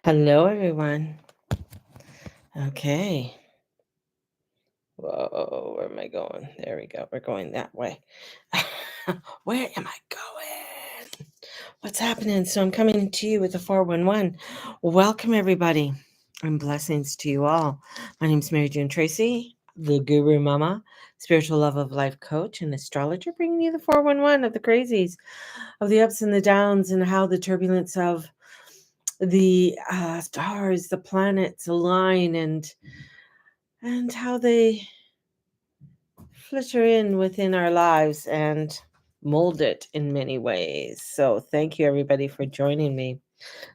Hello, everyone. Okay. Whoa, where am I going? There we go. We're going that way. Where am I going? What's happening? So I'm coming to you with the 411. Welcome, everybody, and blessings to you all. My name's Mary June Tracy, the Guru Mama, spiritual love of life coach and astrologer, bringing you the 411 of the crazies, of the ups and the downs, and how the turbulence of the stars, the planets align, and how they flitter in within our lives and mold it in many ways. So, thank you everybody for joining me.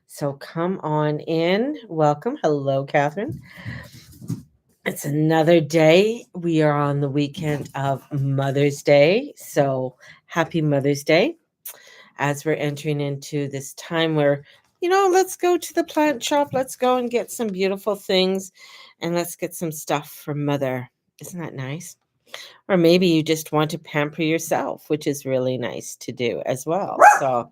So, come on in. Welcome. Hello, Catherine. It's another day. We are on the weekend of Mother's Day. So, happy Mother's Day as we're entering into this time where, let's go to the plant shop. Let's go and get some beautiful things and let's get some stuff for Mother. Isn't that nice? Or maybe you just want to pamper yourself, which is really nice to do as well. So,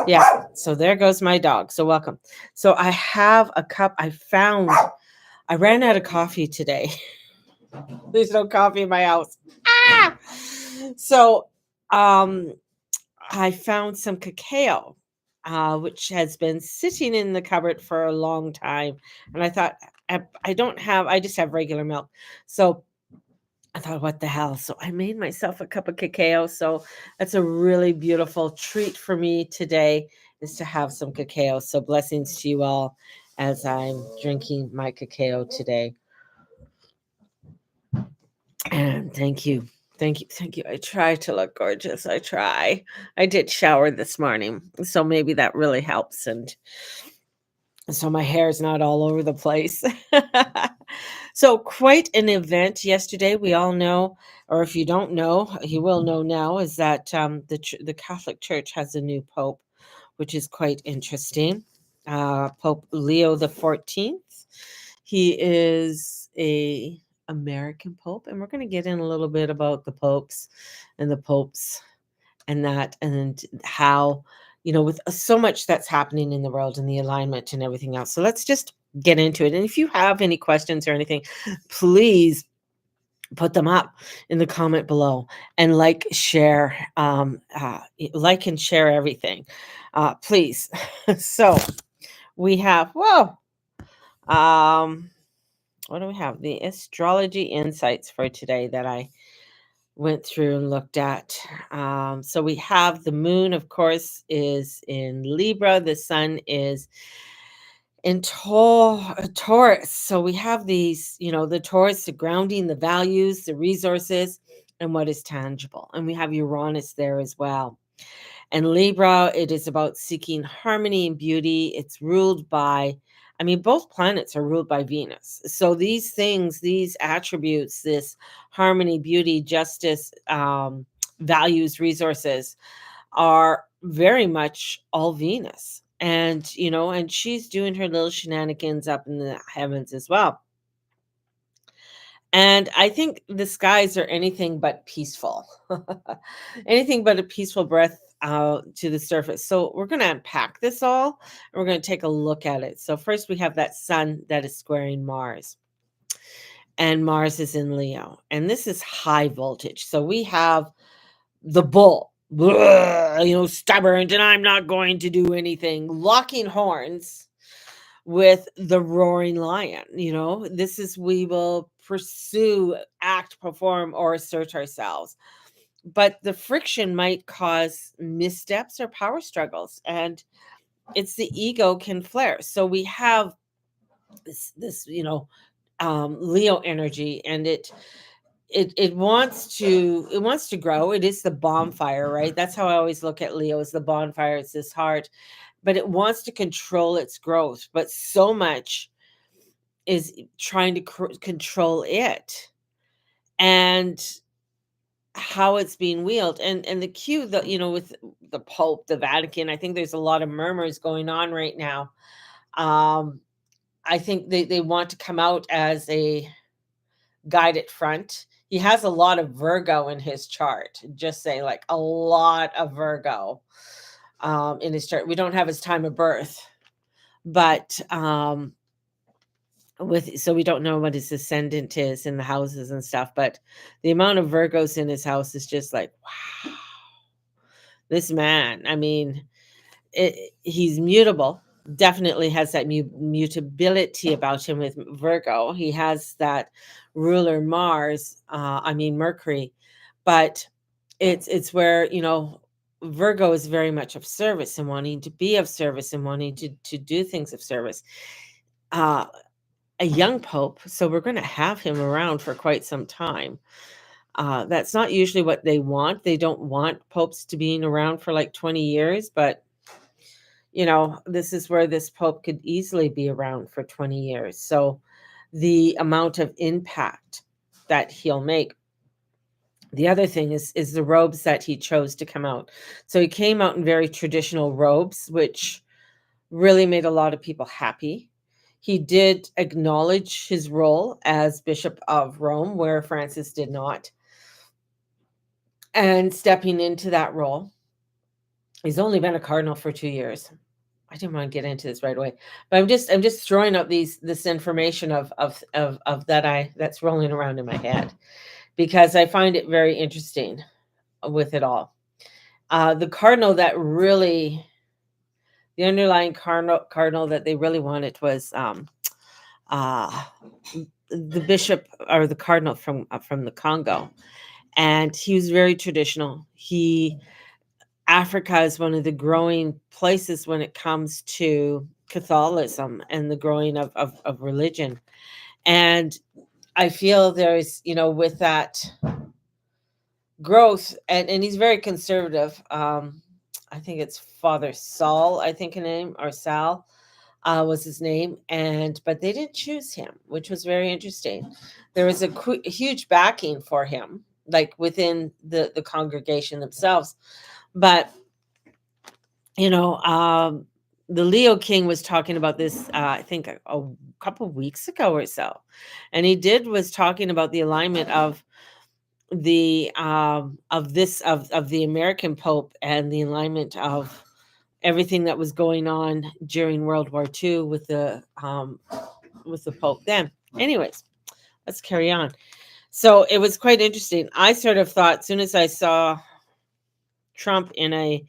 yeah. So there goes my dog. So welcome. So I have a cup. I ran out of coffee today. There's no coffee in my house. Ah! So, um, I found some cacao, which has been sitting in the cupboard for a long time. And I thought, I just have regular milk. So I thought, what the hell? So I made myself a cup of cacao. So that's a really beautiful treat for me today is to have some cacao. So blessings to you all as I'm drinking my cacao today. And thank you. Thank you. Thank you. I try to look gorgeous. I try. I did shower this morning. So maybe that really helps. And so my hair is not all over the place. So quite an event yesterday. We all know, or if you don't know, you will know now, is that the Catholic Church has a new pope, which is quite interesting. Pope Leo the 14th. He is a American pope, and we're going to get in a little bit about the popes and the popes and that and how with so much that's happening in the world and the alignment and everything else. So let's just get into it. And if you have any questions or anything, please put them up in the comment below and share, like and share everything, please. So we have what do we have? The astrology insights for today that I went through and looked at. So we have the moon, of course, is in Libra. The sun is in Taurus. So we have these, the Taurus, the grounding, the values, the resources, and what is tangible. And we have Uranus there as well. And Libra, it is about seeking harmony and beauty. It's ruled by, both planets are ruled by Venus. So these things, these attributes, this harmony, beauty, justice, values, resources are very much all Venus. And she's doing her little shenanigans up in the heavens as well. And I think the skies are anything but peaceful, anything but a peaceful breath out to the surface. So we're going to unpack this all and we're going to take a look at it. So, first, we have that sun that is squaring Mars, and Mars is in Leo, and this is high voltage. So, we have the bull, stubborn, and I'm not going to do anything, locking horns with the roaring lion. This is, we will pursue, act, perform, or assert ourselves. But the friction might cause missteps or power struggles, and it's the ego can flare. So we have this Leo energy, and it wants to grow. It is the bonfire, right? That's how I always look at Leo, as the bonfire. It's this heart, but it wants to control its growth, but so much is trying to control it and how it's being wielded. And the cue that, with the Pope, the Vatican, I think there's a lot of murmurs going on right now. um I think they want to come out as a guided front. He has a lot of Virgo in his chart, just say, like, a lot of Virgo in his chart. We don't have his time of birth, but so we don't know what his ascendant is in the houses and stuff, but the amount of Virgos in his house is just like, wow, this man, I mean, he's mutable, definitely has that mutability about him with Virgo. He has that ruler Mars, I mean Mercury, but it's where, Virgo is very much of service and wanting to be of service and wanting to do things of service. Uh, a young pope, so we're going to have him around for quite some time. That's not usually what they want. They don't want popes to be around for like 20 years, but this is where this pope could easily be around for 20 years. So the amount of impact that he'll make. The other thing is the robes that he chose to come out. So he came out in very traditional robes, which really made a lot of people happy. He did acknowledge his role as Bishop of Rome, where Francis did not. And stepping into that role, he's only been a cardinal for 2 years. I didn't want to get into this right away, but I'm just throwing up this information of that's rolling around in my head because I find it very interesting with it all. The cardinal that really, the underlying cardinal that they really wanted was the bishop or the cardinal from the Congo, and he was very traditional. Africa is one of the growing places when it comes to Catholicism and the growing of religion. And I feel there's, with that growth, and he's very conservative. I think it's Father Saul, I think a name, or Sal was his name. But they didn't choose him, which was very interesting. There was a huge backing for him, like within the congregation themselves. But the Leo King was talking about this, I think a couple weeks ago or so, and he was talking about the alignment of the American Pope and the alignment of everything that was going on during World War II with the Pope then. Anyways, let's carry on. So it was quite interesting. I sort of thought, as soon as I saw Trump in a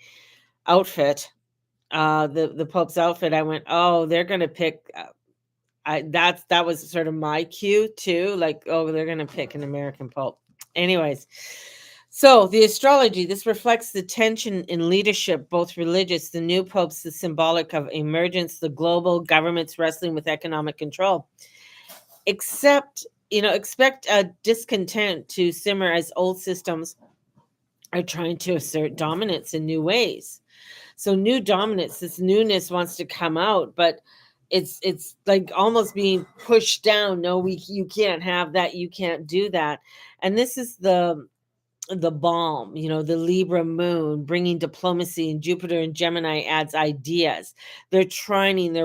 outfit, the Pope's outfit, I went, oh, they're going to pick. That was sort of my cue too. Like, oh, they're going to pick an American Pope. Anyways, so the astrology, this reflects the tension in leadership, both religious. The new Pope's the symbolic of emergence, the global governments wrestling with economic control. Expect a discontent to simmer as old systems are trying to assert dominance in new ways. So new dominance, this newness wants to come out, but it's like almost being pushed down. No, you can't have that. You can't do that. And this is the balm, the Libra moon bringing diplomacy, and Jupiter and Gemini adds ideas. They're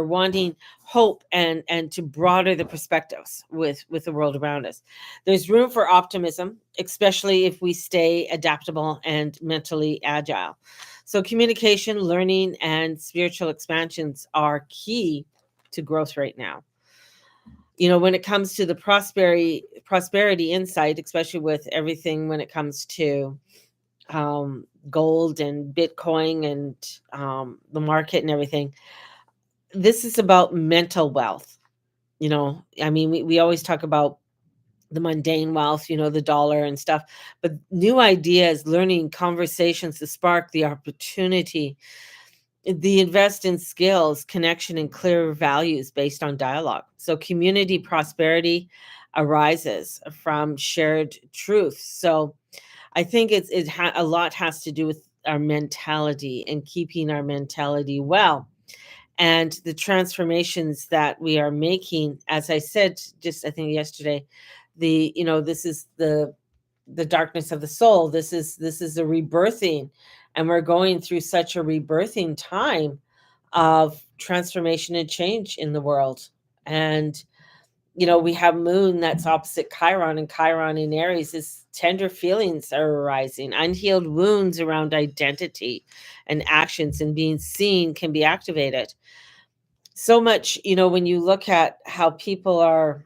wanting hope and to broader the perspectives with the world around us. There's room for optimism, especially if we stay adaptable and mentally agile. So communication, learning, and spiritual expansions are key to growth right now. When it comes to the prosperity insight, especially with everything when it comes to gold and Bitcoin and the market and everything, this is about mental wealth. I mean, we always talk about the mundane wealth, the dollar and stuff, but new ideas, learning, conversations to spark the opportunity, the invest in skills, connection, and clear values based on dialogue. So community prosperity arises from shared truth. So I think a lot has to do with our mentality and keeping our mentality well. And the transformations that we are making, as I said, just I think yesterday, this is the darkness of the soul. This is a rebirthing, and we're going through such a rebirthing time of transformation and change in the world. And we have moon that's opposite Chiron, and Chiron in Aries is tender feelings are arising, unhealed wounds around identity and actions and being seen can be activated. So much, when you look at how people are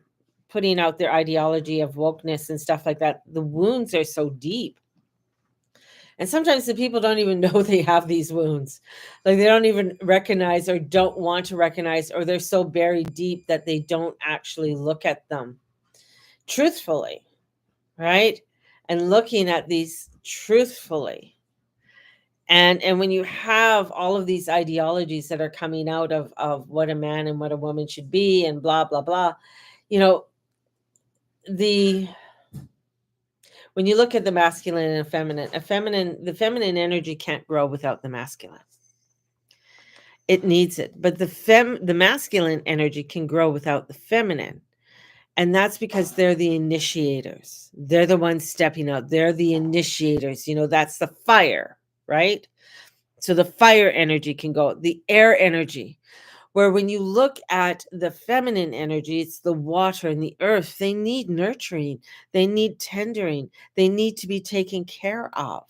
putting out their ideology of wokeness and stuff like that, the wounds are so deep. And sometimes the people don't even know they have these wounds. Like they don't even recognize or don't want to recognize, or they're so buried deep that they don't actually look at them truthfully, right? And looking at these truthfully. And when you have all of these ideologies that are coming out of what a man and what a woman should be and blah blah blah, you know, the when you look at the masculine and the feminine energy can't grow without the masculine. It needs it. But the masculine energy can grow without the feminine. And that's because they're the initiators. They're the ones stepping out. They're the initiators. That's the fire, right? So the fire energy can go, the air energy, where when you look at the feminine energy, it's the water and the earth. They need nurturing, they need tendering, they need to be taken care of.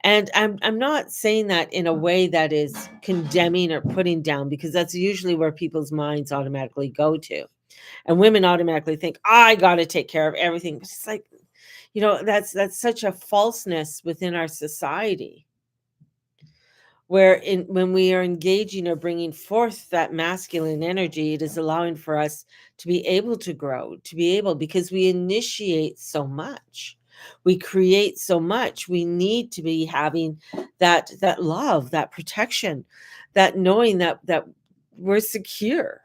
And I'm not saying that in a way that is condemning or putting down, because that's usually where people's minds automatically go to. And women automatically think, I got to take care of everything. But it's like, that's such a falseness within our society, where when we are engaging or bringing forth that masculine energy, it is allowing for us to be able to grow, because we initiate so much, we create so much. We need to be having that love, that protection, that knowing that we're secure.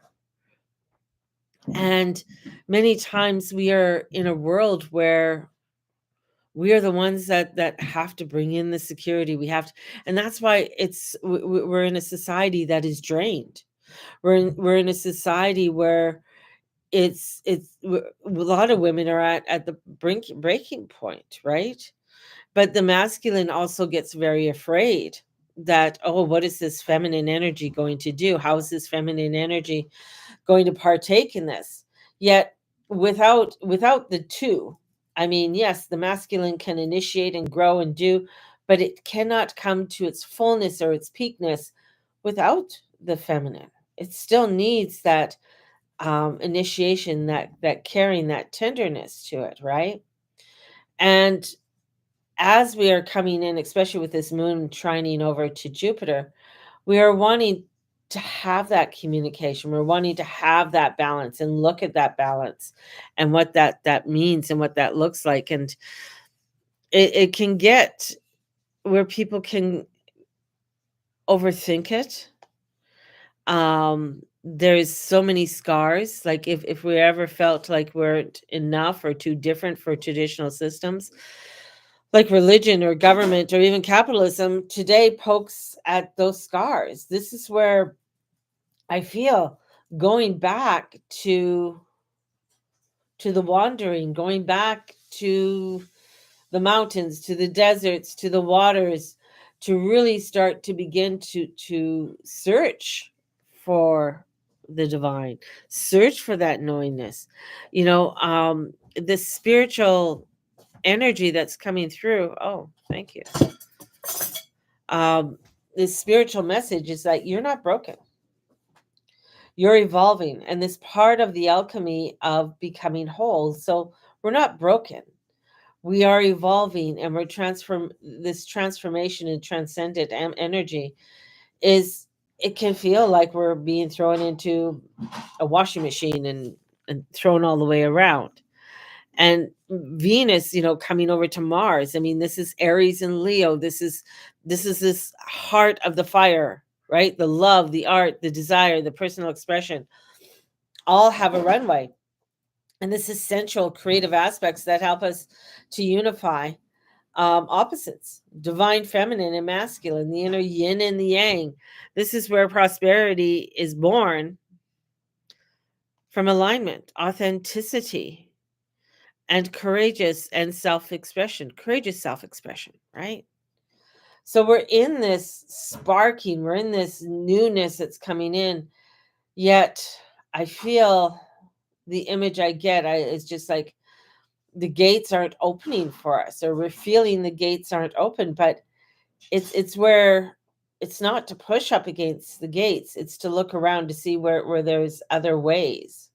And many times we are in a world where we are the ones that have to bring in the security. We have to, and that's why we're in a society that is drained. We're in a society where a lot of women are at the breaking point, right? But the masculine also gets very afraid that, oh, what is this feminine energy going to do? How is this feminine energy going to partake in this? Yet without the two, I mean, yes, the masculine can initiate and grow and do, but it cannot come to its fullness or its peakness without the feminine. It still needs that initiation, that caring, that tenderness to it, right? And as we are coming in, especially with this moon trining over to Jupiter, we are wanting to have that communication. We're wanting to have that balance and look at that balance and what that means and what that looks like. And it can get where people can overthink it. There's so many scars. Like if we ever felt like we're enough or too different for traditional systems, like religion or government or even capitalism, today pokes at those scars. This is where I feel going back to the wandering, going back to the mountains, to the deserts, to the waters, to really start to begin to search for the divine, search for that knowingness. The spiritual energy that's coming through. Oh, thank you. This spiritual message is that you're not broken. You're evolving, and this part of the alchemy of becoming whole. So we're not broken. We are evolving, and this transformation and transcendent energy is, it can feel like we're being thrown into a washing machine and thrown all the way around. And Venus, coming over to Mars. I mean, this is Aries and Leo. This heart of the fire, right? The love, the art, the desire, the personal expression, all have a runway. And this essential creative aspects that help us to unify opposites, divine feminine and masculine, the inner yin and the yang. This is where prosperity is born, from alignment, authenticity, and courageous self-expression, right? So we're in this sparking, we're in this newness that's coming in. Yet I feel the image I get is just like the gates aren't opening for us, or we're feeling the gates aren't open. But it's where it's not to push up against the gates, it's to look around to see where there's other ways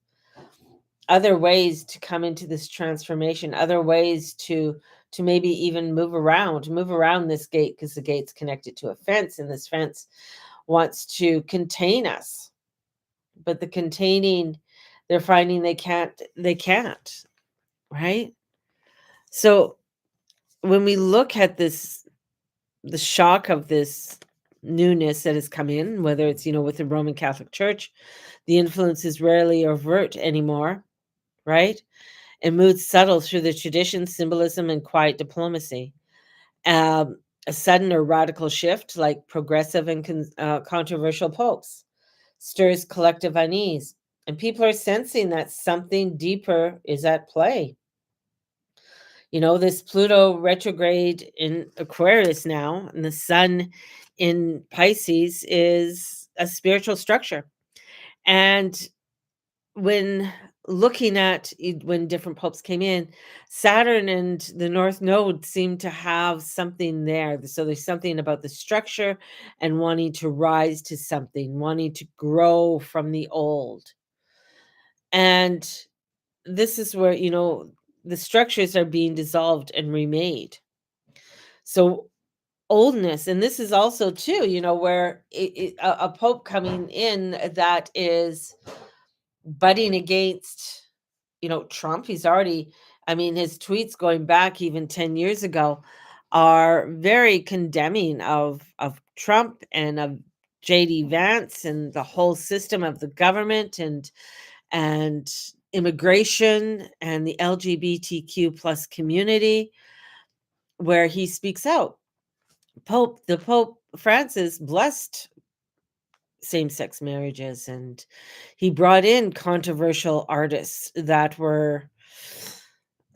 to come into this transformation, other ways to maybe even move around this gate, because the gate's connected to a fence, and this fence wants to contain us. But the containing, they're finding they can't, right? So when we look at this, the shock of this newness that has come in, whether it's, with the Roman Catholic Church, the influence is rarely overt anymore, right? It moves subtle through the tradition, symbolism, and quiet diplomacy. A sudden or radical shift, like progressive and controversial popes, stirs collective unease, and people are sensing that something deeper is at play. This Pluto retrograde in Aquarius now, and the sun in Pisces is a spiritual structure. And when looking at when different popes came in, Saturn and the North Node seem to have something there. So there's something about the structure and wanting to rise to something, wanting to grow from the old. And this is where, the structures are being dissolved and remade. So oldness, and this is also too, where a pope coming in that is butting against, Trump. He's already, his tweets going back even 10 years ago are very condemning of Trump and of JD Vance and the whole system of the government and immigration and the LGBTQ plus community, where he speaks out. The Pope Francis blessed same-sex marriages, and he brought in controversial artists that were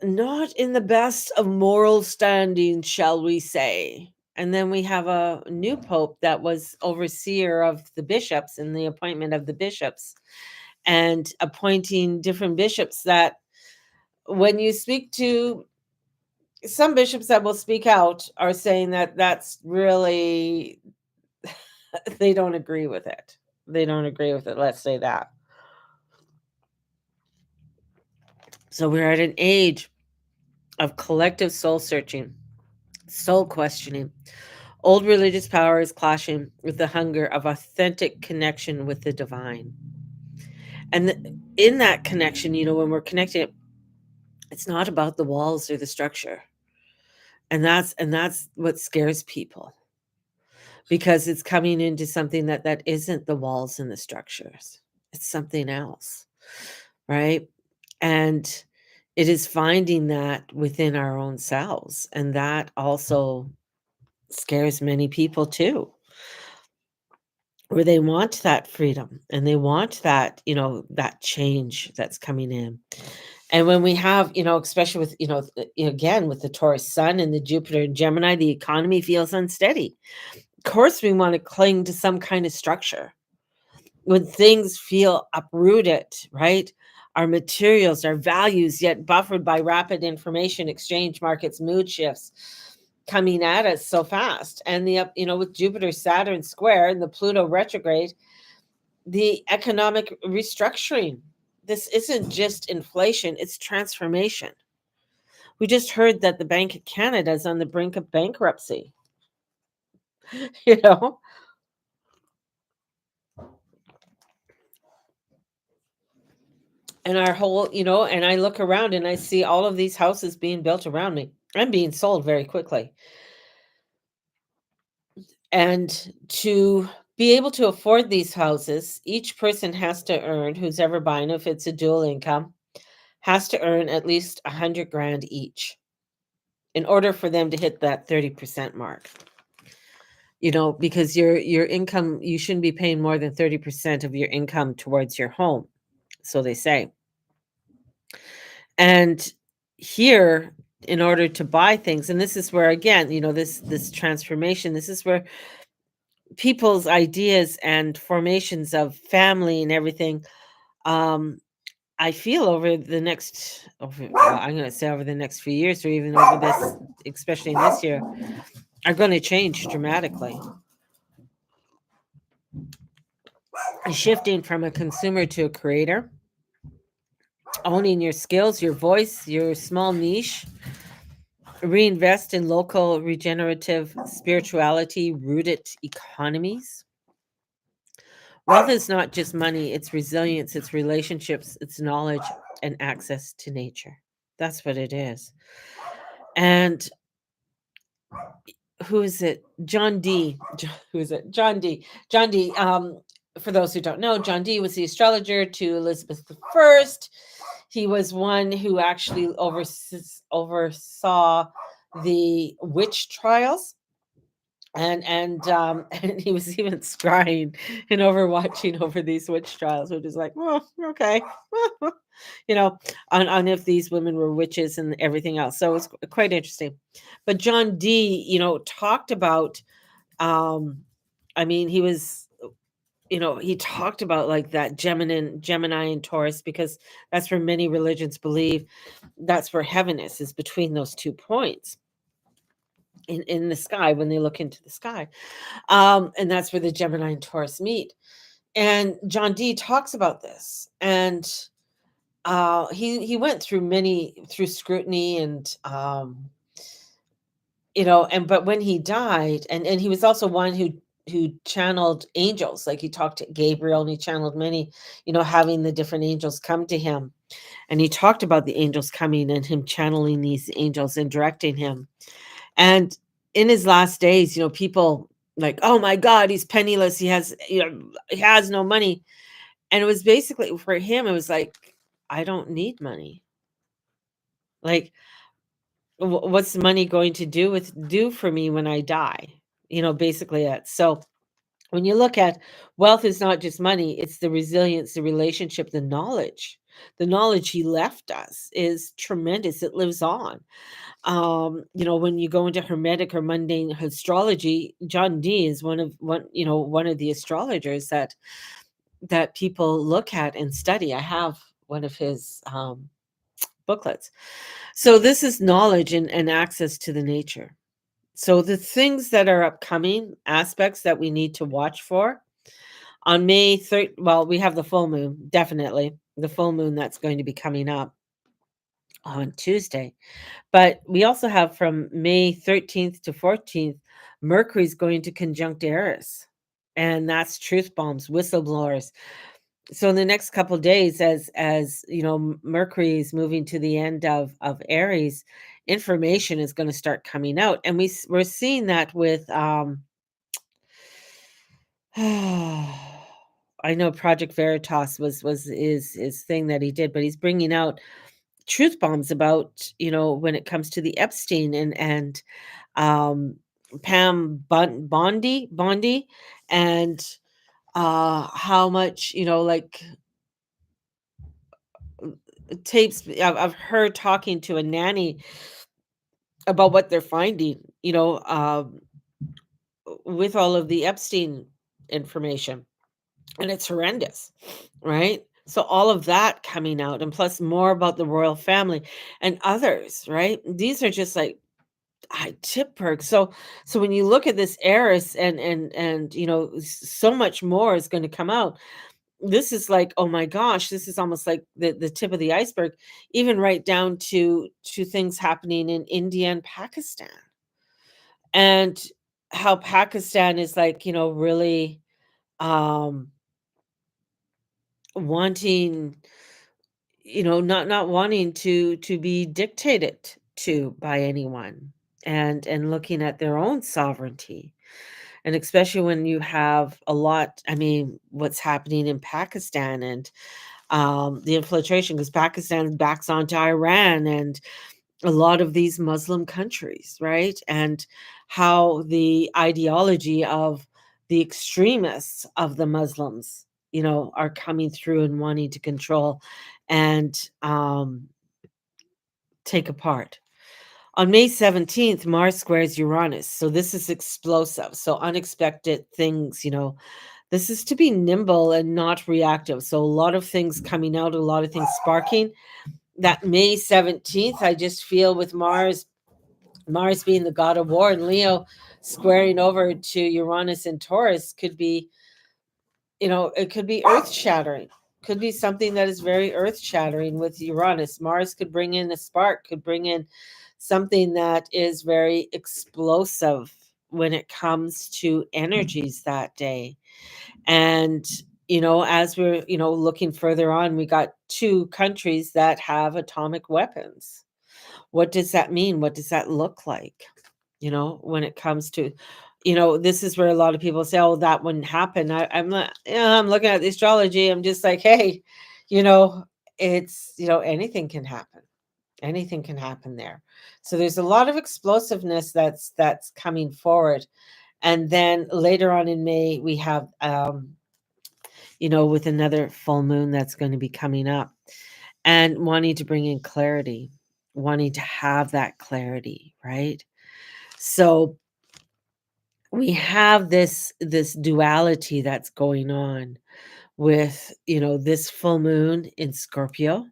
not in the best of moral standing, shall we say. And then we have a new pope that was overseer of the bishops and the appointment of the bishops, and appointing different bishops that, when you speak to some bishops that will speak out, are saying that that's really they don't agree with it. Let's say that. So we're at an age of collective soul searching, soul questioning. Old religious power is clashing with the hunger of authentic connection with the divine. And in that connection, when we're connecting, it's not about the walls or the structure. And that's what scares people, because it's coming into something that isn't the walls and the structures. It's something else, right? And it is finding that within our own selves, and that also scares many people too, where they want that freedom and they want that, that change that's coming in. And when we have, especially with, again, with the Taurus sun and the Jupiter and Gemini, the economy feels unsteady. Of course, we want to cling to some kind of structure. When things feel uprooted, right? Our materials, our values, yet buffered by rapid information exchange, markets, mood shifts coming at us so fast. And with Jupiter, Saturn square and the Pluto retrograde, the economic restructuring. This isn't just inflation, it's transformation. We just heard that the Bank of Canada is on the brink of bankruptcy. you know and our whole, and I look around and I see all of these houses being built around me and being sold very quickly. And to be able to afford these houses, each person has to earn, who's ever buying, if it's a dual income, has to earn at least 100 grand each in order for them to hit that 30% mark. Because your income, you shouldn't be paying more than 30% of your income towards your home, so they say. And here, in order to buy things, and this is where, again, this transformation, this is where people's ideas and formations of family and everything, I feel over the next, I'm going to say over the next few years, or even over this, especially in this year, are going to change dramatically. shifting from a consumer to a creator, owning your skills, your voice, your small niche, reinvest in local regenerative spirituality rooted economies. Wealth is not just money, it's resilience, it's relationships, it's knowledge and access to nature. That's what it is. And who is it? John Dee. Who is it? John Dee. John Dee. For those who don't know, John Dee was the astrologer to Elizabeth I. He was one who actually oversaw the witch trials, and he was even scrying and overwatching over these witch trials, which is like, well, okay, on if these women were witches and everything else. So it's quite interesting. But John Dee, talked about, I mean, he was, he talked about like that Gemini and Taurus, because that's where many religions believe that's where heaven is between those 2 points in the sky when they look into the sky. And that's where the Gemini and Taurus meet. And John Dee talks about this. And he went through scrutiny and but when he died, and he was also one who channeled angels, like he talked to Gabriel and he channeled many, having the different angels come to him. And he talked about the angels coming and him channeling these angels and directing him. And in his last days, people like, oh my God, he's penniless. He has no money. And it was basically for him, it was like, I don't need money. Like, what's money going to do for me when I die? Basically that. So when you look at wealth is not just money, it's the resilience, the relationship, the knowledge. The knowledge he left us is tremendous. It lives on. When you go into hermetic or mundane astrology, John Dee is one of the astrologers that people look at and study. I have one of his booklets. So this is knowledge and access to the nature. So the things that are upcoming, aspects that we need to watch for on May 3rd. Well, we have the full moon, definitely the full moon that's going to be coming up on Tuesday. But we also have from May 13th to 14th, Mercury's going to conjunct Eris. And that's truth bombs, whistleblowers. So in the next couple of days, as Mercury is moving to the end of Aries, information is going to start coming out. And we're seeing that with I know Project Veritas was his thing that he did, but he's bringing out truth bombs about, when it comes to the Epstein and um, Pam Bondi, and how much, like tapes of her talking to a nanny about what they're finding, with all of the Epstein information. And it's horrendous, right? So all of that coming out, and plus more about the royal family and others, right? These are just like tip perks. So when you look at this heiress and so much more is going to come out. This is like, oh my gosh, this is almost like the tip of the iceberg, even right down to things happening in India and Pakistan, and how Pakistan is like, really um wanting, not wanting to be dictated to by anyone, and looking at their own sovereignty. And especially when you have a lot, I mean, what's happening in Pakistan and the infiltration, because Pakistan backs onto Iran and a lot of these Muslim countries, right? And how the ideology of the extremists of the Muslims, are coming through and wanting to control and take apart. On May 17th, Mars squares Uranus. So this is explosive. So unexpected things, this is to be nimble and not reactive. So a lot of things coming out, a lot of things sparking. That May 17th, I just feel with Mars being the god of war and Leo squaring over to Uranus and Taurus could be it could be earth shattering, could be something that is very earth shattering with Uranus. Mars could bring in a spark, could bring in something that is very explosive when it comes to energies that day. And as we're looking further on, we got two countries that have atomic weapons. What does that mean? What does that look like? When it comes to, this is where a lot of people say, oh, that wouldn't happen. I'm not, I'm looking at the astrology. I'm just like, hey, you know, it's, anything can happen. Anything can happen there. So there's a lot of explosiveness that's coming forward. And then later on in May, we have, with another full moon that's going to be coming up, and wanting to bring in clarity, wanting to have that clarity, right? So we have this duality that's going on with this full moon in Scorpio,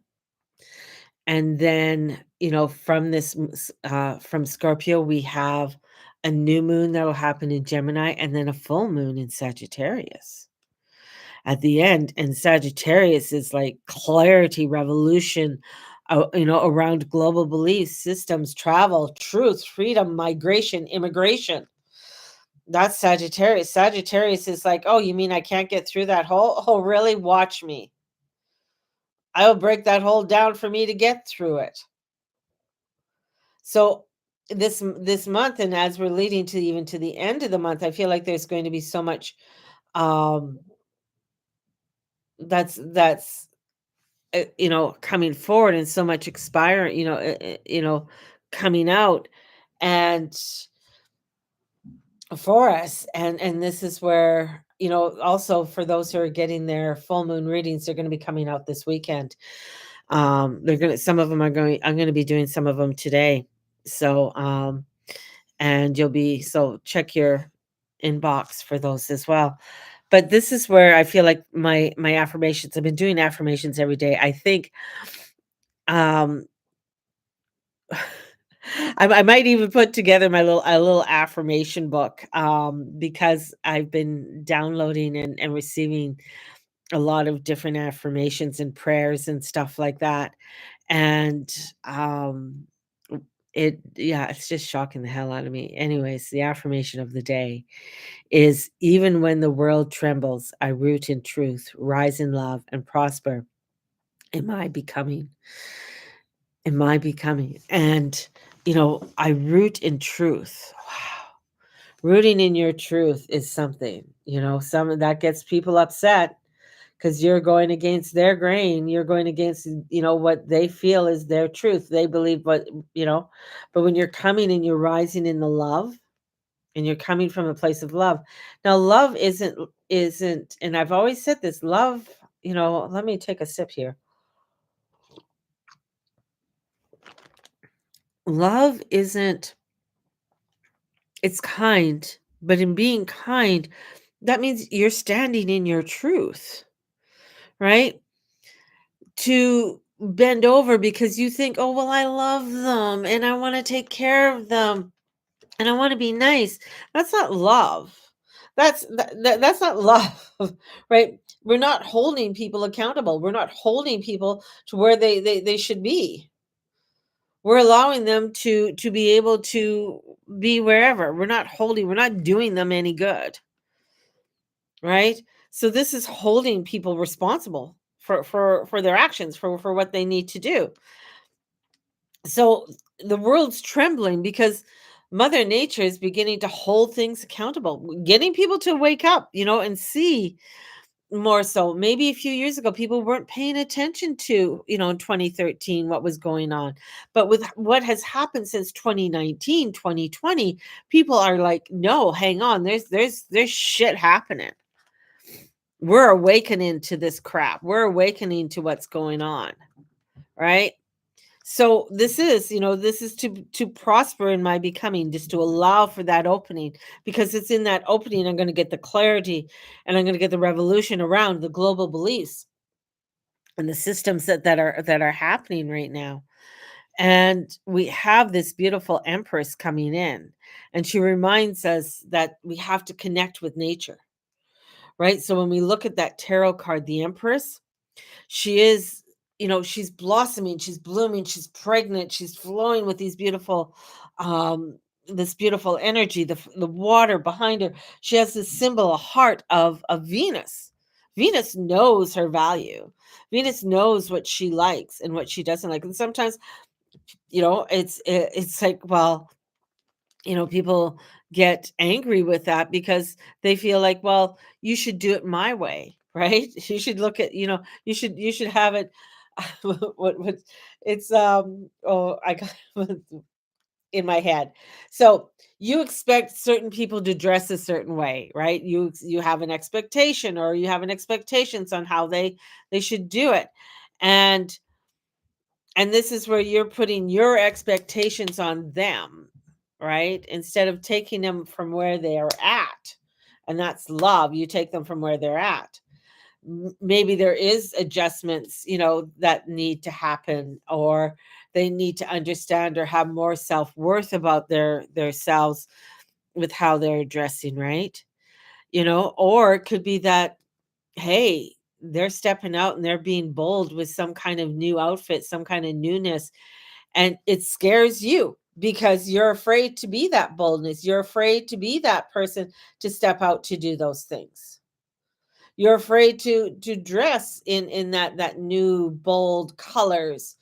and then from from Scorpio we have a new moon that will happen in Gemini, and then a full moon in Sagittarius at the end. And Sagittarius is like clarity, revolution, around global beliefs, systems, travel, truth, freedom, migration, immigration. That's Sagittarius. Sagittarius is like, oh, you mean I can't get through that hole? Oh, really? Watch me. I will break that hole down for me to get through it. So this month, and as we're leading to even to the end of the month, I feel like there's going to be so much um that's coming forward, and so much expiring, coming out, and for us. And this is where, also for those who are getting their full moon readings, they're going to be coming out this weekend. They're going to, some of them are going, I'm going to be doing some of them today. So and you'll be, so check your inbox for those as well. But this is where I feel like my affirmations, I've been doing affirmations every day, I think. um I might even put together my little affirmation book, because I've been downloading and receiving a lot of different affirmations and prayers and stuff like that. And um, yeah, it's just shocking the hell out of me. Anyways, the affirmation of the day is: even when the world trembles, I root in truth, rise in love, and prosper in my becoming. In my becoming. And, I root in truth. Wow. Rooting in your truth is something, some that gets people upset because you're going against their grain. You're going against, what they feel is their truth. They believe but when you're coming and you're rising in the love, and you're coming from a place of love. Now, love isn't, and I've always said this, love, let me take a sip here. Love isn't, it's kind, but in being kind, that means you're standing in your truth, right? To bend over because you think, oh, well, I love them and I want to take care of them and I want to be nice. That's not love. That's not love, right? We're not holding people accountable. We're not holding people to where they should be. We're allowing them to be able to be wherever. We're not doing them any good, right? So this is holding people responsible for their actions, for what they need to do. So the world's trembling because Mother Nature is beginning to hold things accountable, getting people to wake up, and see more. So maybe a few years ago, people weren't paying attention to, in 2013, what was going on. But with what has happened since 2019, 2020, people are like, no, hang on, there's shit happening. We're awakening to this crap. We're awakening to what's going on, right? So this is to prosper in my becoming, just to allow for that opening, because it's in that opening I'm going to get the clarity, and I'm going to get the revolution around the global beliefs and the systems that are happening right now. And we have this beautiful empress coming in, and she reminds us that we have to connect with nature, right? So when we look at that tarot card, the Empress, she is, she's blossoming, she's blooming, she's pregnant, she's flowing with these beautiful, this beautiful energy, the water behind her. She has this symbol, a heart of Venus. Venus knows her value. Venus knows what she likes and what she doesn't like. And sometimes, it's like, well, people get angry with that because they feel like, well, you should do it my way, right? You should look at, you should have it. What it's oh, I got in my head. So you expect certain people to dress a certain way, right? You have an expectation, or you have an expectations on how they should do it. And this is where you're putting your expectations on them, right? Instead of taking them from where they are at. And that's love. You take them from where they're at. Maybe there is adjustments, that need to happen, or they need to understand or have more self-worth about their selves with how they're dressing, right? Or it could be that, hey, they're stepping out and they're being bold with some kind of new outfit, some kind of newness, and it scares you because you're afraid to be that boldness. You're afraid to be that person to step out to do those things. You're afraid to dress in that new bold colors,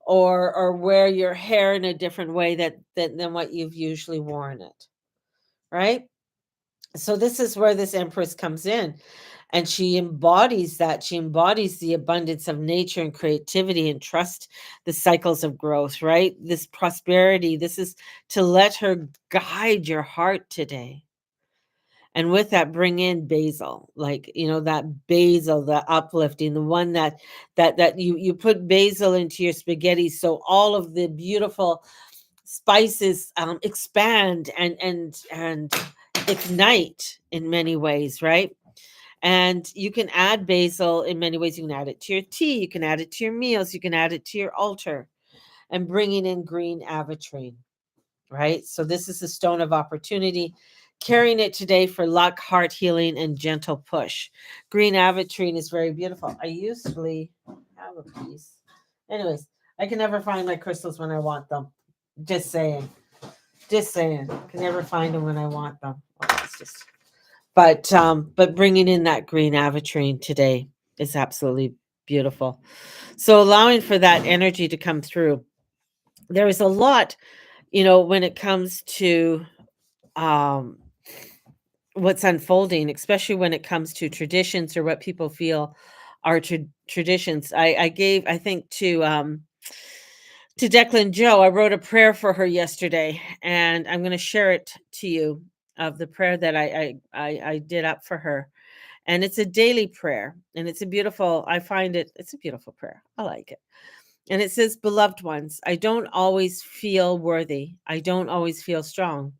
or wear your hair in a different way than what you've usually worn it, right? So this is where this Empress comes in, and she embodies that. She embodies the abundance of nature and creativity, and trust the cycles of growth, right? This prosperity, this is to let her guide your heart today. And with that, bring in basil, like, that basil, the uplifting, the one that you put basil into your spaghetti, so all of the beautiful spices expand and ignite in many ways, right? And you can add basil in many ways. You can add it to your tea, you can add it to your meals, you can add it to your altar. And bringing in green avitrine, right? So this is the stone of opportunity, carrying it today for luck, heart healing, and gentle push. Green avitrine is very beautiful. I usually have a piece. Anyways, I can never find my crystals when I want them. Just saying. Just saying. Can never find them when I want them. Oh, it's just. But bringing in that green avitrine today is absolutely beautiful. So allowing for that energy to come through. There is a lot, when it comes to um, what's unfolding, especially when it comes to traditions or what people feel are traditions. I gave, I think, to Declan Joe, I wrote a prayer for her yesterday, and I'm going to share it to you, of the prayer that I did up for her. And it's a daily prayer, and it's a beautiful, I find it's a beautiful prayer. I like it. And it says, "Beloved ones, I don't always feel worthy. I don't always feel strong.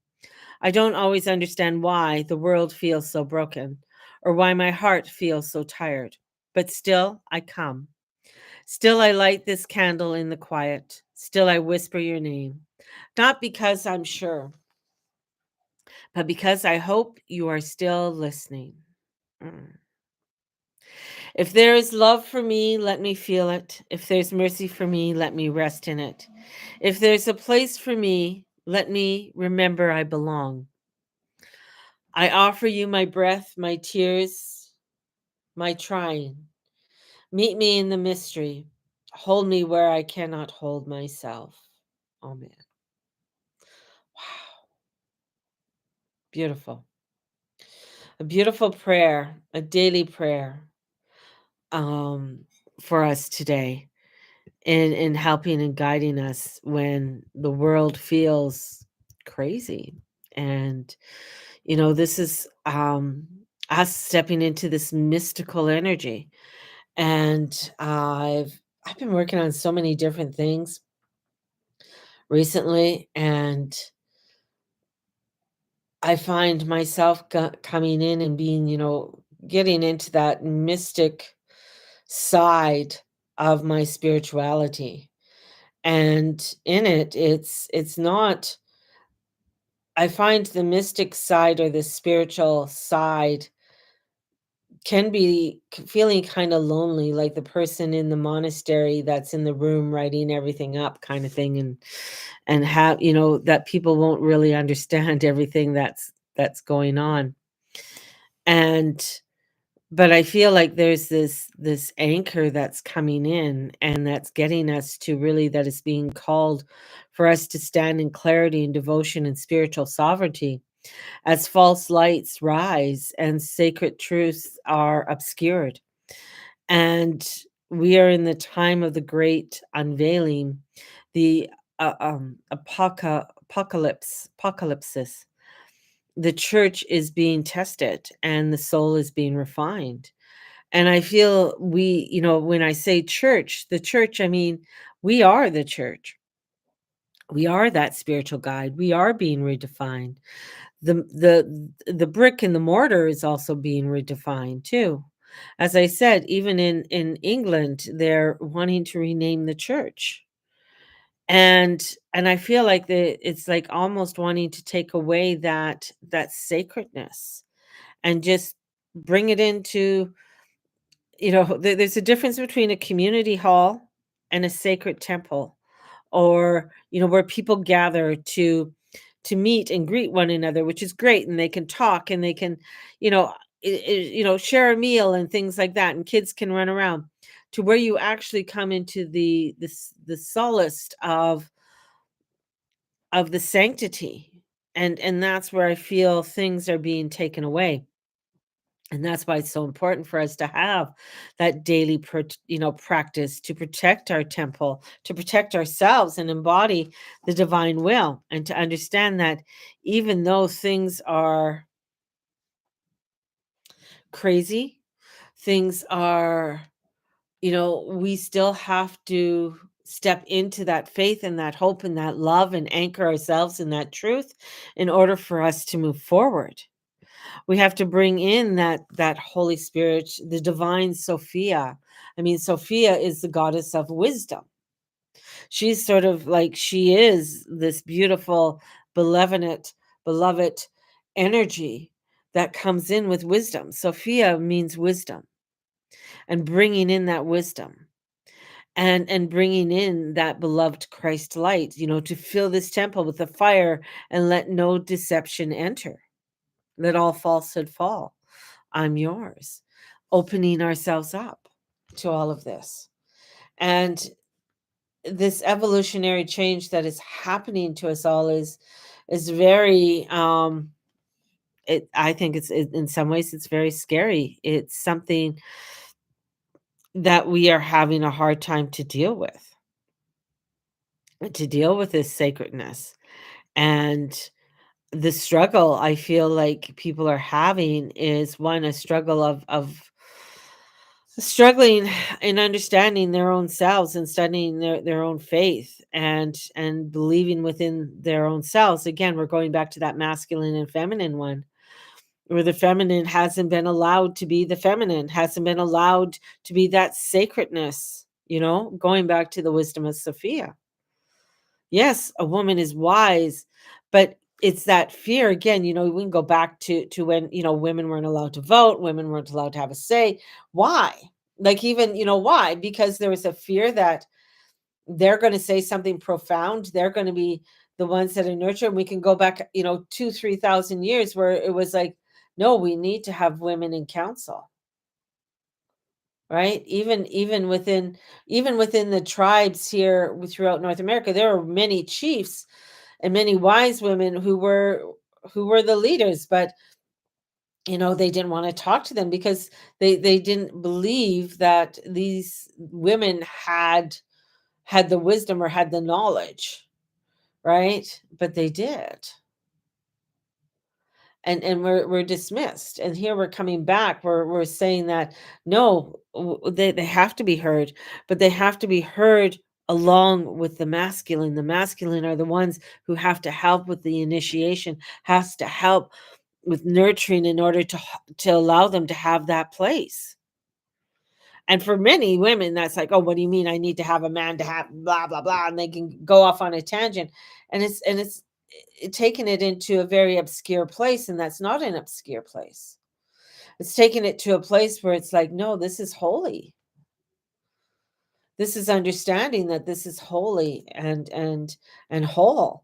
I don't always understand why the world feels so broken, or why my heart feels so tired. But still, I come. Still, I light this candle in the quiet. Still, I whisper your name. Not because I'm sure, but because I hope you are still listening. Mm. If there is love for me, let me feel it. If there's mercy for me, let me rest in it. If there's a place for me, let me remember I belong. I offer you my breath, my tears, my trying. Meet me in the mystery. Hold me where I cannot hold myself. Amen." Wow. Beautiful. A beautiful prayer, a daily prayer, um, for us today, in helping and guiding us when the world feels crazy. And, this is us stepping into this mystical energy. And I've been working on so many different things recently, and I find myself coming in and being, getting into that mystic side of my spirituality. And in it, it's not, I find the mystic side, or the spiritual side, can be feeling kind of lonely, like the person in the monastery that's in the room writing everything up, kind of thing, and how that people won't really understand everything that's going on. And but I feel like there's this anchor that's coming in, and that's getting us to really, that is being called for us to stand in clarity and devotion and spiritual sovereignty as false lights rise and sacred truths are obscured. And we are in the time of the great unveiling, the apocalypsis. The church is being tested and the soul is being refined. And I feel when I say church, the church, I mean, we are the church. We are that spiritual guide. We are being redefined. The brick and the mortar is also being redefined too. As I said, even in England, they're wanting to rename the church. And I feel like it's like almost wanting to take away that sacredness and just bring it into, there's a difference between a community hall and a sacred temple, or where people gather to meet and greet one another, which is great, and they can talk and they can you know share a meal and things like that, and kids can run around, to where you actually come into the solace of the sanctity. And that's where I feel things are being taken away. And that's why it's so important for us to have that daily practice to protect our temple, to protect ourselves and embody the divine will, and to understand that even though things are crazy, things are, we still have to step into that faith and that hope and that love and anchor ourselves in that truth in order for us to move forward. We have to bring in that Holy Spirit, the divine Sophia. I mean, Sophia is the goddess of wisdom. She's sort of like, she is this beautiful, beloved energy that comes in with wisdom. Sophia means wisdom, and bringing in that wisdom, and bringing in that beloved Christ light, to fill this temple with the fire, and let no deception enter. Let all falsehood fall. I'm yours. Opening ourselves up to all of this. And this evolutionary change that is happening to us all is very I think in some ways it's very scary. It's something that we are having a hard time to deal with this sacredness. And the struggle I feel like people are having is, one, a struggle of struggling in understanding their own selves and studying their own faith, and believing within their own selves. Again, we're going back to that masculine and feminine one, where the feminine hasn't been allowed to be the feminine, hasn't been allowed to be that sacredness, going back to the wisdom of Sophia. Yes, a woman is wise, but it's that fear again. We can go back to when, women weren't allowed to vote, women weren't allowed to have a say. Why? Like, even, why? Because there was a fear that they're going to say something profound. They're going to be the ones that are nurtured. And we can go back, 2,000 3,000 years, where it was like, no, we need to have women in council. Right? Even within the tribes here throughout North America, there are many chiefs and many wise women who were the leaders, but they didn't want to talk to them, because they didn't believe that these women had the wisdom or had the knowledge, right? But they did. And we're dismissed, and here we're coming back, we're saying that no, they have to be heard, but they have to be heard along with the masculine are the ones who have to help with the initiation, has to help with nurturing in order to allow them to have that place. And for many women, that's like, oh, what do you mean I need to have a man to have blah blah blah, and they can go off on a tangent, and it's taking it into a very obscure place, and that's not an obscure place. It's taking it to a place where it's like, no, this is holy. This is understanding that this is holy and whole,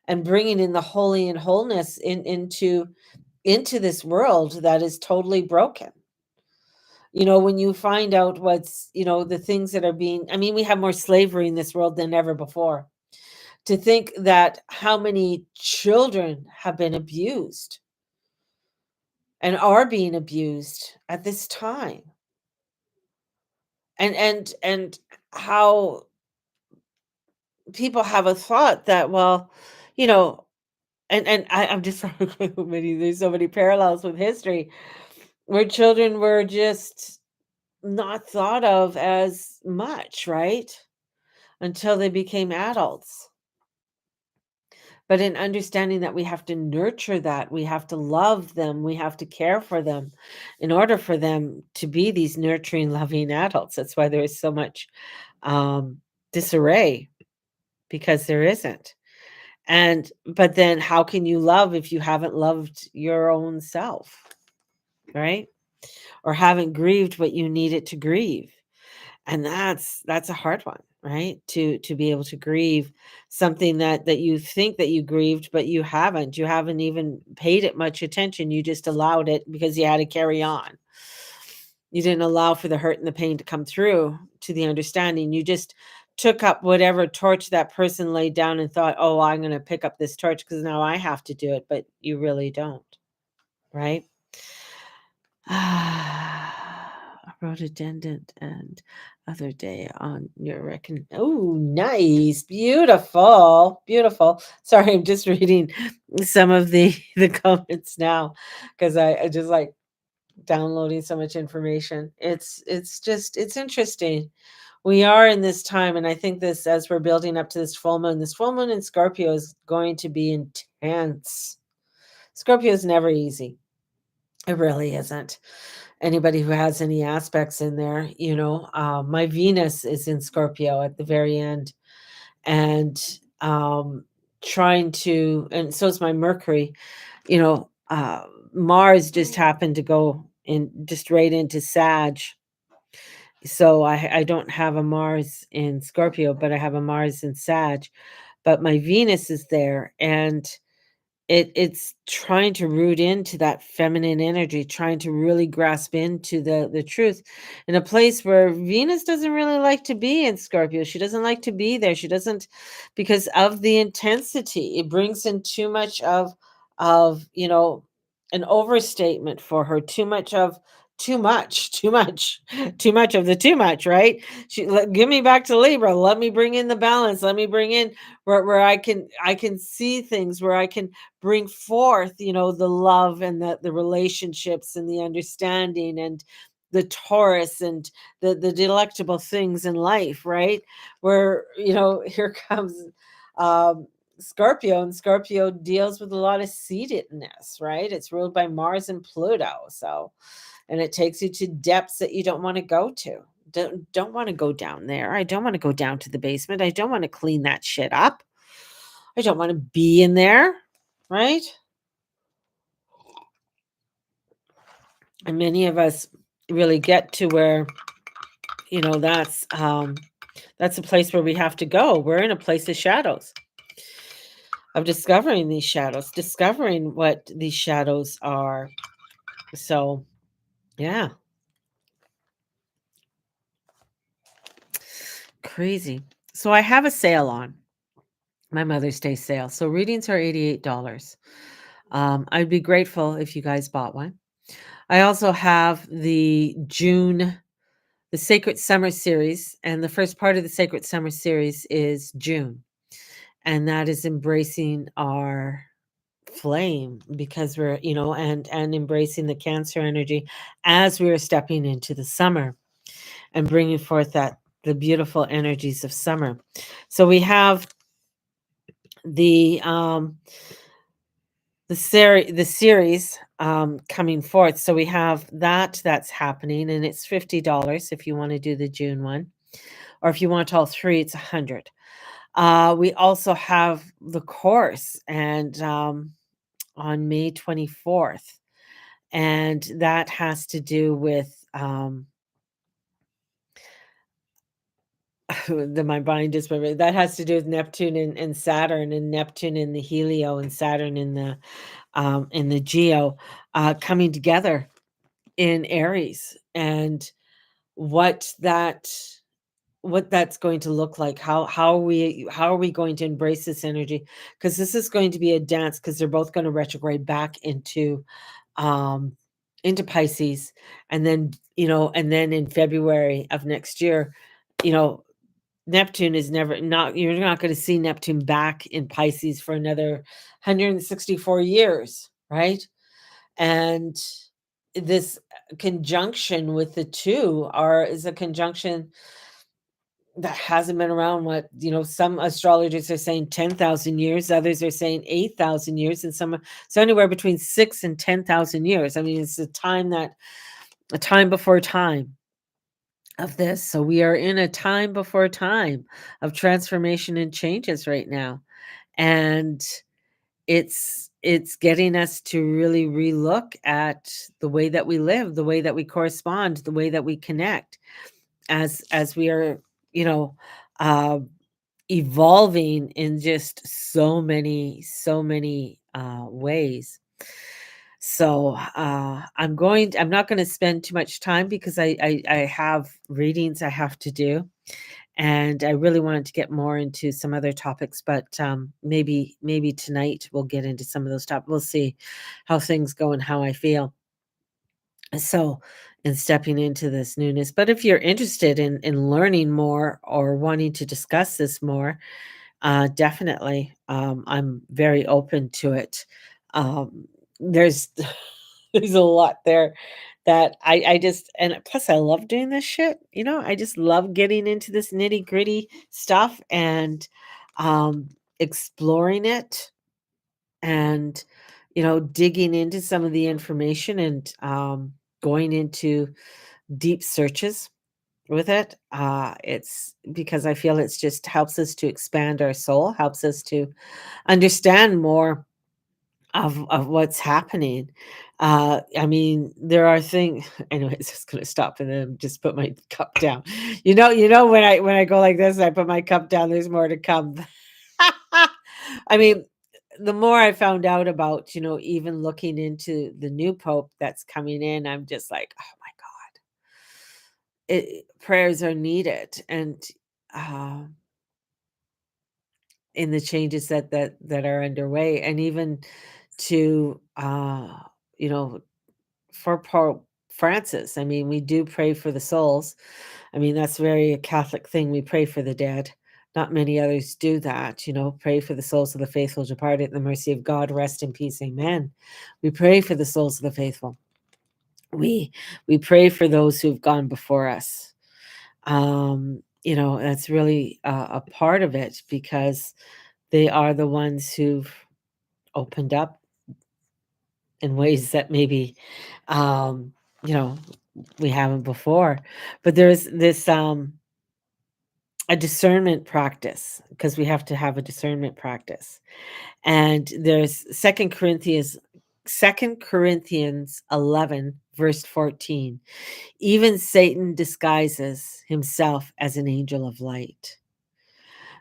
and bringing in the holy and wholeness into this world that is totally broken. When you find out what's, the things that are being, I mean, we have more slavery in this world than ever before. To think that how many children have been abused and are being abused at this time, and how people have a thought that, well, you know I'm just there's so many parallels with history where children were just not thought of as much, right? Until they became adults. But in understanding that we have to nurture that, we have to love them, we have to care for them in order for them to be these nurturing, loving adults. That's why there is so much um, disarray, because there isn't. But then how can you love if you haven't loved your own self, right? Or haven't grieved what you needed to grieve? And that's a hard one, right? To be able to grieve something that you think that you grieved, but you haven't even paid it much attention. You just allowed it because you had to carry on. You didn't allow for the hurt and the pain to come through to the understanding. You just took up whatever torch that person laid down and thought, oh, I'm going to pick up this torch because now I have to do it, but you really don't, right? Rhododendron and other day on your reckon. Oh, nice. Beautiful. Beautiful. Sorry, I'm just reading some of the comments now because I just like downloading so much information. It's interesting. We are in this time, and I think this, as we're building up to this full moon in Scorpio is going to be intense. Scorpio is never easy. It really isn't. Anybody who has any aspects in there, my Venus is in Scorpio at the very end, and um, trying to, and so is my Mercury. Mars just happened to go in just right into Sag, so I don't have a Mars in Scorpio, but I have a Mars in Sag, but my Venus is there, and it's trying to root into that feminine energy, trying to really grasp into the truth in a place where Venus doesn't really like to be in Scorpio. She doesn't like to be there. She doesn't, because of the intensity. It brings in too much of an overstatement for her, too much, too much, too much of the too much, right? Give me back to Libra. Let me bring in the balance. Let me bring in where I can see things, where I can bring forth, the love and the relationships and the understanding and the Taurus and the delectable things in life, right? Where, here comes um Scorpio, and Scorpio deals with a lot of seededness, right? It's ruled by Mars and Pluto. So, and it takes you to depths that you don't want to go to. Don't want to go down there. I don't want to go down to the basement. I don't want to clean that shit up. I don't want to be in there, right? And many of us really get to where, you know, that's um that's a place where we have to go. We're in a place of shadows, of discovering these shadows, discovering what these shadows are. So, yeah, crazy. So I have a sale on my Mother's Day sale. So readings are $88. I'd be grateful if you guys bought one. I also have the Sacred Summer series, and the first part of the Sacred Summer series is June, and that is embracing our flame, because we're, and embracing the Cancer energy as we are stepping into the summer and bringing forth the beautiful energies of summer. So we have the series coming forth. So we have that's happening, and it's $50 if you want to do the June one, or if you want all three, it's 100. We also have the course, and on May 24th, And that has to do with my mind is that has to do with Neptune and Saturn, and Neptune in the Helio and Saturn in the Geo, coming together in Aries, and what that what that's going to look like. How are we going to embrace this energy? Because this is going to be a dance, because they're both going to retrograde back um into Pisces, and then in February of next year, you know Neptune is never not you're not going to see Neptune back in Pisces for another 164 years, right? And this conjunction with the two are is a conjunction that hasn't been around. Some astrologers are saying 10,000 years, others are saying 8,000 years, and so anywhere between 6 and 10,000 years. I mean, it's a time before time of this. So we are in a time before time of transformation and changes right now. And it's getting us to really relook at the way that we live, the way that we correspond, the way that we connect, as we are, you know, uh, evolving in just so many ways. So I'm not going to spend too much time, because I have readings I have to do, and I really wanted to get more into some other topics, but maybe tonight we'll get into some of those topics. We'll see how things go and how I feel. So, in stepping into this newness. But if you're interested in learning more or wanting to discuss this more, definitely, I'm very open to it. There's there's a lot there that I just, and plus I love doing this shit. I just love getting into this nitty gritty stuff, and um, exploring it, and digging into some of the information, and going into deep searches with it. It's because I feel it's just helps us to expand our soul, helps us to understand more of what's happening. I mean, there are things. Anyways, just gonna stop and then just put my cup down. When I go like this, I put my cup down. There's more to come. I mean, the more I found out about, even looking into the new pope that's coming in, I'm just like, oh my god, prayers are needed, and uh, in the changes that are underway, and even to you know for Pope Francis. I mean, we do pray for the souls. I mean, that's very a Catholic thing. We pray for the dead. Not many others do that. Pray for the souls of the faithful departed in the mercy of God. Rest in peace. Amen. We pray for the souls of the faithful. We we pray for those who've gone before us. That's really a part of it, because they are the ones who've opened up in ways that maybe um, you know we haven't before. But there's this a discernment practice, because we have to have a discernment practice. And there's Second Corinthians 11 verse 14. Even Satan disguises himself as an angel of light.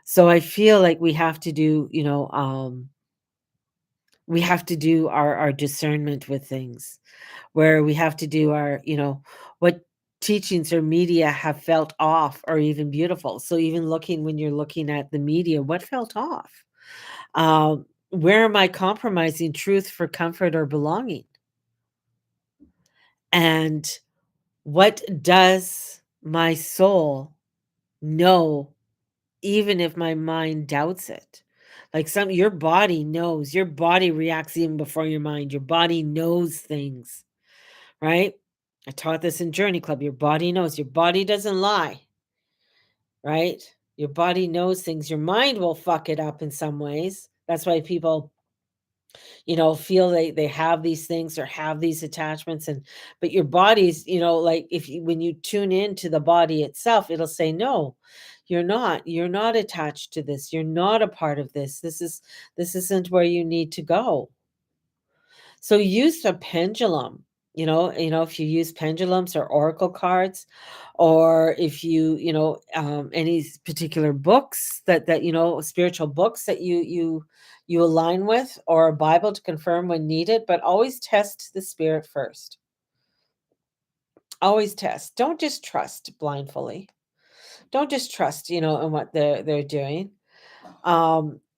So I feel like we have to do our discernment with things, where we have to do what teachings or media have felt off or even beautiful. So even when you're looking at the media, what felt off? Where am I compromising truth for comfort or belonging? And what does my soul know, even if my mind doubts it? Like, your body knows, your body reacts even before your mind. Your body knows things, right? I taught this in Journey Club. Your body knows. Your body doesn't lie, right? Your body knows things. Your mind will fuck it up in some ways. That's why people, feel they have these things or have these attachments, but your body's, like, when you tune into the body itself, it'll say, no, you're not attached to this. You're not a part of this. This isn't where you need to go. So use the pendulum. if you use pendulums or oracle cards, or if any particular books that spiritual books that you align with, or a Bible to confirm when needed, but always test the spirit first. Always test. Don't just trust blindly. Don't just trust, in what they're doing.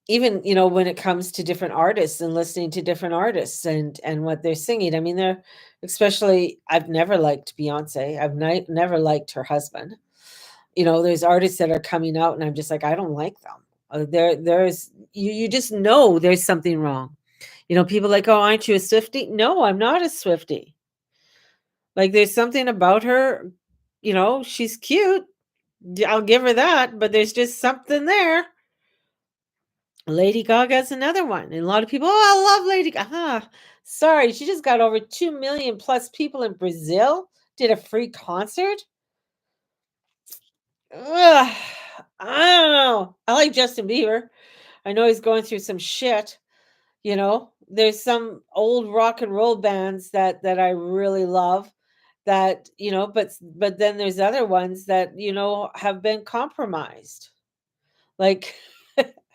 Even, when it comes to different artists and listening to different artists and what they're singing. I mean, especially, I've never liked Beyonce. I've never liked her husband. There's artists that are coming out and I'm just like, I don't like them. There's you just know there's something wrong. People like, oh, aren't you a Swiftie? No, I'm not a Swiftie. Like, there's something about her, she's cute. I'll give her that, but there's just something there. Lady Gaga's another one. And a lot of people, oh, I love Lady Gaga. Sorry, she just got over 2 million plus people in Brazil, did a free concert. Ugh, I don't know. I like Justin Bieber. I know he's going through some shit. There's some old rock and roll bands that I really love, that, but then there's other ones that, have been compromised. Like,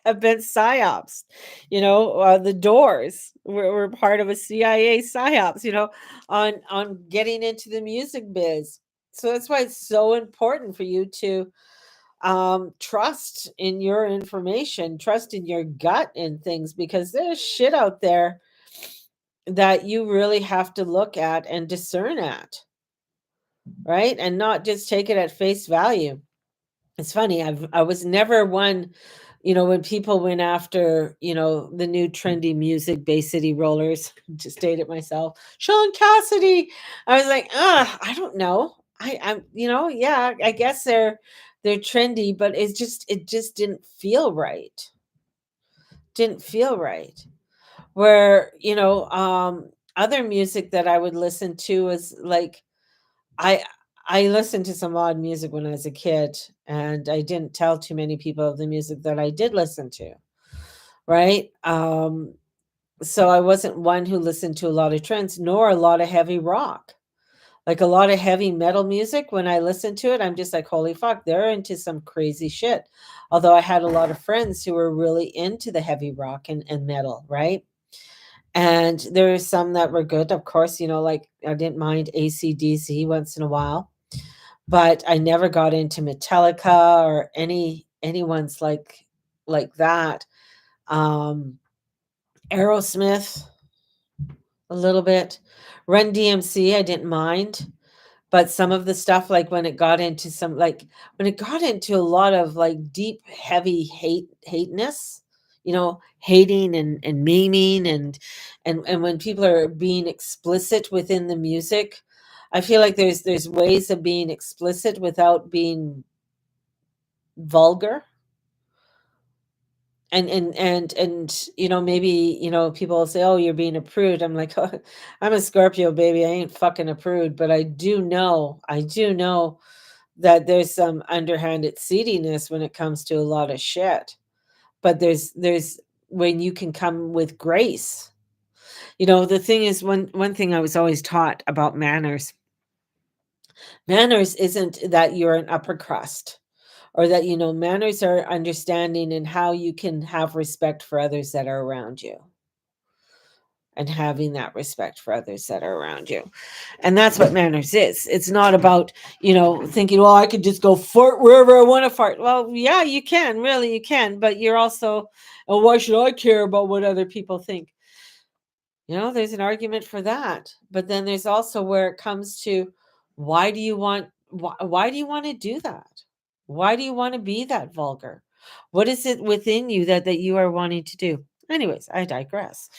have been psyops. The Doors were part of a CIA psyops, on getting into the music biz. So that's why it's so important for you to trust in your information, trust in your gut in things, because there's shit out there that you really have to look at and discern at, right? And not just take it at face value. It's funny, I was never one, when people went after, the new trendy music, Bay City Rollers, to state it myself, Sean Cassidy. I was like, I don't know. I'm, yeah, I guess they're trendy, but it just didn't feel right. Didn't feel right. Where, other music that I would listen to was like, I I listened to some odd music when I was a kid, and I didn't tell too many people of the music that I did listen to, right? So I wasn't one who listened to a lot of trends, nor a lot of heavy rock. Like, a lot of heavy metal music, when I listen to it, I'm just like, holy fuck, they're into some crazy shit. Although I had a lot of friends who were really into the heavy rock and metal, right? And there are some that were good, of course, like, I didn't mind AC/DC once in a while, but I never got into Metallica or anyone's like that. Um, Aerosmith a little bit. Run DMC I didn't mind, but some of the stuff, like, when it got into a lot of, like, deep, heavy hateness, hating and memeing, and when people are being explicit within the music, I feel like there's ways of being explicit without being vulgar. And maybe, people will say, oh, you're being a prude. I'm like, oh, I'm a Scorpio, baby. I ain't fucking a prude. But I do know that there's some underhanded seediness when it comes to a lot of shit. But there's when you can come with grace. The thing is, one thing I was always taught about manners. Manners isn't that you're an upper crust, or that, manners are understanding and how you can have respect for others that are around you, and having that respect for others that are around you. And that's what manners is. It's not about, thinking, well, I could just go fart wherever I want to fart. Well, yeah, you can, really, you can, but you're also, oh, why should I care about what other people think? There's an argument for that. But then there's also where it comes to, why do you want to do that? Why do you want to be that vulgar? What is it within you that you are wanting to do? Anyways, I digress.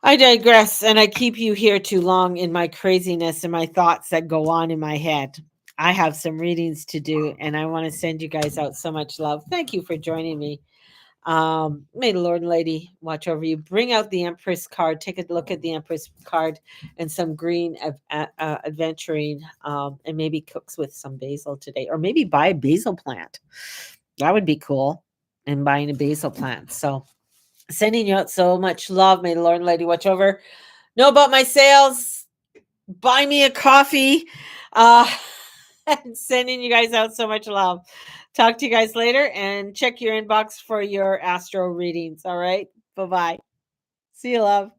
And I keep you here too long in my craziness and my thoughts that go on in my head. I have some readings to do, and I want to send you guys out so much love. Thank you for joining me. May the Lord and Lady watch over you. Bring out the Empress card. Take a look at the Empress card and some green adventuring, and maybe cooks with some basil today, or maybe buy a basil plant. That would be cool. And buying a basil plant. So, sending you out so much love. May the Lord and Lady watch over. Know about my sales. buy me a coffee. Uh, and sending you guys out so much love. Talk to you guys later and check your inbox for your astro readings. All right. Bye bye. See you, love.